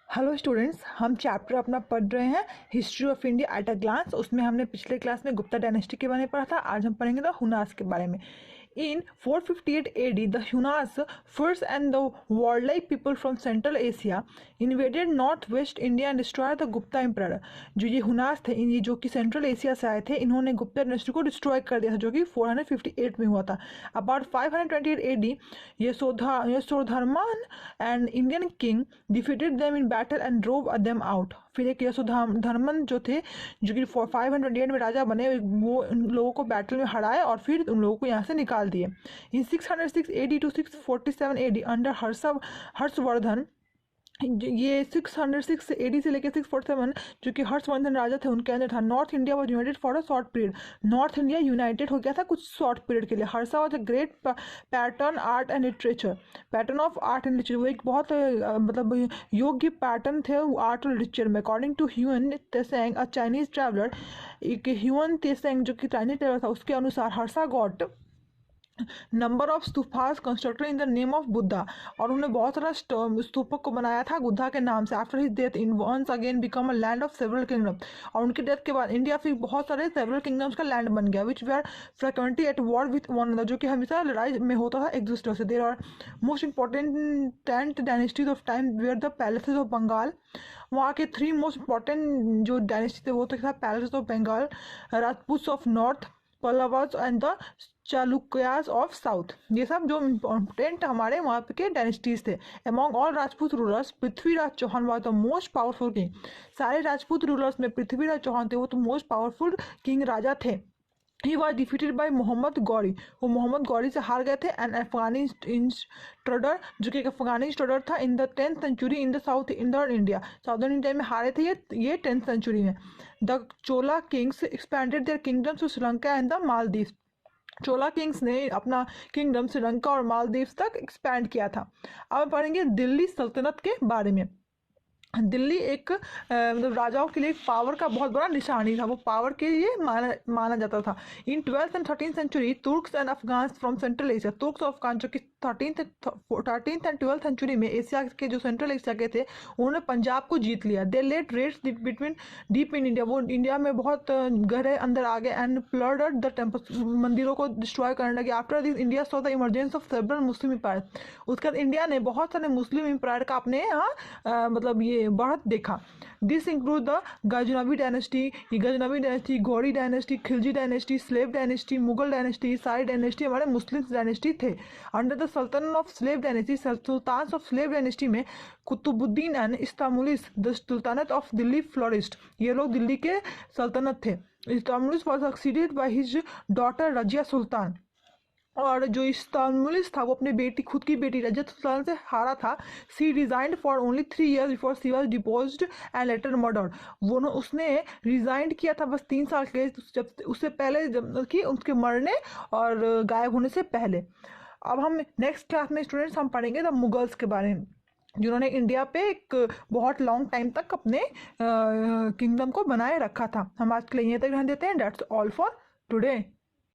Hello students, हम chapter अपना पढ़ रहे हैं history of India at a glance. उसमें हमने पिछले क्लास में गुप्ता डायनेस्टी के बारे में पढ़ा था। आज हम पढ़ेंगे द हुनास के बारे में। इन 458 AD, the Hunas, first and the warlike people from Central Asia, invaded northwest India and destroyed the Gupta Empire। जो ये हुनास थे, ये जो कि सेंट्रल एशिया से आए थे, इन्होंने गुप्ता डायनेस्टी को डिस्ट्रॉय कर दिया था, जो कि 458 में हुआ था। About 528 AD, Yashodharman and Indian king defeated them in battle and drove them out. फिर एक यशोधर्मन जो थे, जो कि 528 में राजा बने, वो उन लोगों को बैटल में हराए और फिर उन लोगों को यहाँ से निकाल दिए। In 606 AD to 647 AD under Harshavardhan, ये 606 AD से लेकर 647 जो कि हर्षवर्धन राजा थे उनके अंदर था। North India was United for a short period. North India United हो गया था कुछ शॉर्ट पीरियड के लिए। Harsha was a great pattern art and literature, pattern of art and literature. वो एक बहुत मतलब योग्य पैटर्न थे आर्ट और लिटरेचर में। According to Hiuen Tsang, a Chinese traveller, एक ह्यून त्सेंग जो कि चाइनीज ट्रैवलर था, उसके अनुसार Harsha got number of stupas constructed in the name of Buddha. और उन्होंने बहुत सारा स्तूपक को बनाया था बुद्धा के नाम से। After his death in once again become a land of several kingdom. और उनकी डेथ के बाद इंडिया फिर बहुत सारे सेवरल किंगडम्स का लैंड बन गया, विच where frequently at war with one another, जो कि हमेशा लड़ाई में होता था एक दूसरे से। There are most important dynasties of time where the palaces of Bengal. वहाँ के 3 मोस्ट इंपॉर्टेंट जो डायनेस्टी थे वो तो था palaces of Bengal, Rajput of north, Pallavas and the Chalukyas of south. ये सब जो इम्पोर्टेंट हमारे वहाँ के डायनेस्टीज थे। Among all Rajput rulers, Prithviraj Chauhan was the most powerful king. सारे राजपूत रूलर्स में पृथ्वीराज चौहान थे, वो तो मोस्ट पावरफुल किंग राजा थे। He was defeated by Mohammad Ghori, वो मोहम्मद गौरी से हार गए थे। एंड अफगानी इंस्ट्रडर, जो कि एक अफगानी इंस्ट्रडर था, in the 10th century in the south इंडर इंडिया, साउदर्न इंडिया में हारे थे ये 10th century में। The Chola kings expanded their kingdoms to Sri Lanka and the Maldives. Chola kings ने अपना किंगडम श्रीलंका और मालदीव्स तक एक्सपैंड किया था। अब पढ़ेंगे दिल्ली सल्तनत के बारे में। दिल्ली एक मतलब राजाओं के लिए पावर का बहुत बड़ा निशानी था, वो पावर के लिए माना जाता था। इन 12th and 13th century Turks and Afghans from central Asia, Turks और अफगान जो कि 13th and 12th century में एशिया के जो सेंट्रल एशिया के थे, उन्होंने पंजाब को जीत लिया। They led raids between deep in India, वो इंडिया में बहुत गहरे अंदर आ गए। एंड प्लडर्ड द टेम्पल्स, मंदिरों को डिस्ट्रॉय करने लगे। After this India saw the emergence of several Muslim empire. उसके बाद इंडिया ने बहुत सारे मुस्लिम एम्पायर का अपने यहाँ मतलब ये बढ़त देखा। This include the Ghaznavi dynasty, Ghaznavi dynasty, Ghori dynasty, Khilji dynasty, slave dynasty, Mughal dynasty, ईसाई डायनेस्टी हमारे मुस्लिम डायनेस्टी थे। Under the sultanate of slave dynasty, sultan of slave dynasty में Qutbuddin and Iltutmish, the sultanate of Delhi flourished, ये लोग दिल्ली के सल्तनत थे। Iltutmish was succeeded by his daughter Razia Sultan. और जो इस्तांबुलिस था वो अपनी बेटी, खुद की बेटी रजिया सुल्तान से हारा था। She resigned for only 3 years before she was deposed and later murdered. वो उसने रिजाइंड किया था बस 3 साल के, जब उससे पहले, जब कि उसके मरने और गायब होने से पहले। अब हम नेक्स्ट क्लास में स्टूडेंट्स हम पढ़ेंगे द मुगल्स के बारे में, जिन्होंने इंडिया पे एक बहुत लॉन्ग टाइम तक अपने किंगडम को बनाए रखा था। हम आज के लिए यहीं तक ध्यान देते हैं। That's all for today.